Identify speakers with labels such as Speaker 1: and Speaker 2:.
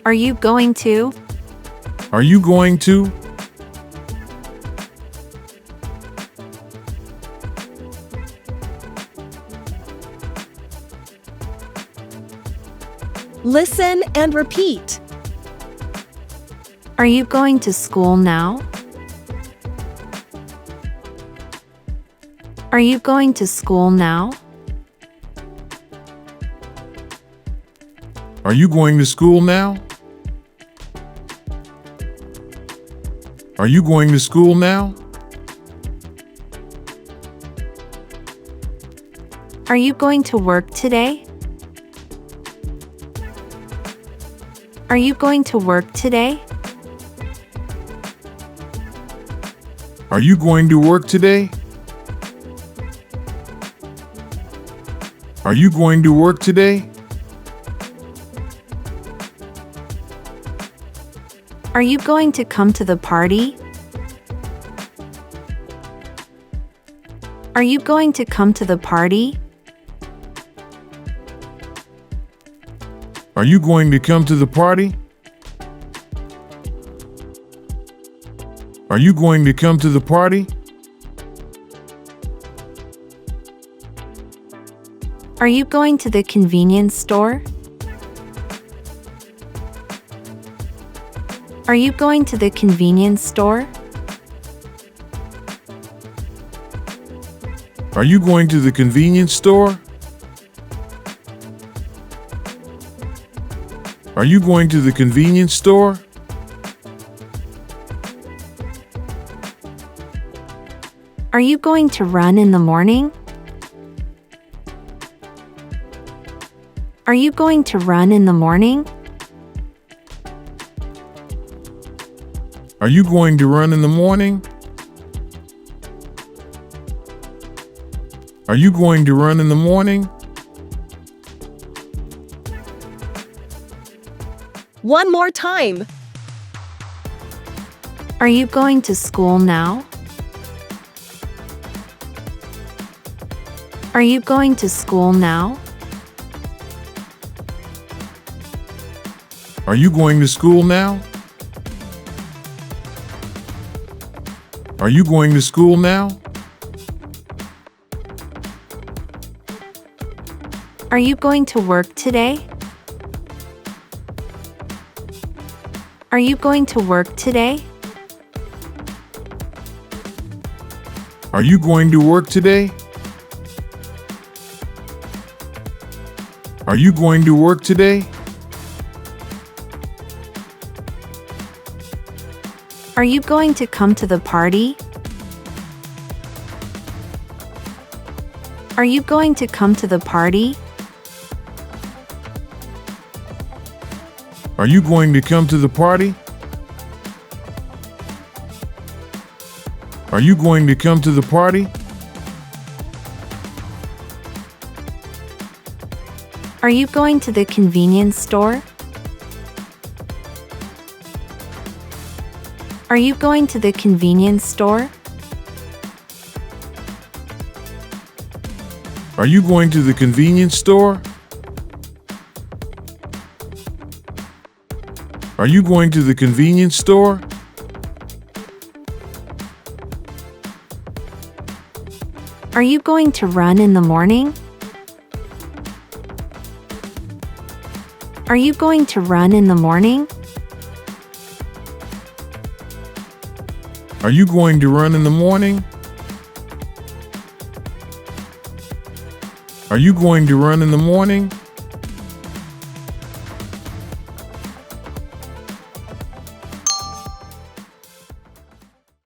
Speaker 1: Are you going to?
Speaker 2: Are you going to?
Speaker 3: Listen and repeat.
Speaker 1: Are you going to school now? Are you going to school now?
Speaker 2: Are you going to school now? Are you going to school now?
Speaker 1: Are you going to work today? Are you going to work today?
Speaker 2: Are you going to work today? Are you going to work today?
Speaker 1: Are you going to come to the party? Are you going to come to the party?
Speaker 2: Are you going to come to the party? Are you going to come to the party?
Speaker 1: Are you going to the convenience store? Are you going to the convenience store?
Speaker 2: Are you going to the convenience store? Are you going to the convenience store?
Speaker 1: Are you going to run in the morning? Are you going to run in the morning?
Speaker 2: Are you going to run in the morning? Are you going to run in the morning?
Speaker 3: One more time.
Speaker 1: Are you going to school now? Are you going to school now?
Speaker 2: Are you going to school now? Are you going to school now?
Speaker 1: Are you going to work today? Are you going to work today?
Speaker 2: Are you going to work today? Are you going to work today?
Speaker 1: Are you going to come to the party? Are you going to come to the party?
Speaker 2: Are you going to come to the party? Are you going to come to the party?
Speaker 1: Are you going to the convenience store? Are you going to the convenience store?
Speaker 2: Are you going to the convenience store? Are you going to the convenience store?
Speaker 1: Are you going to run in the morning? Are you going to run in the morning?
Speaker 2: Are you going to run in the morning? Are you going to run in the morning?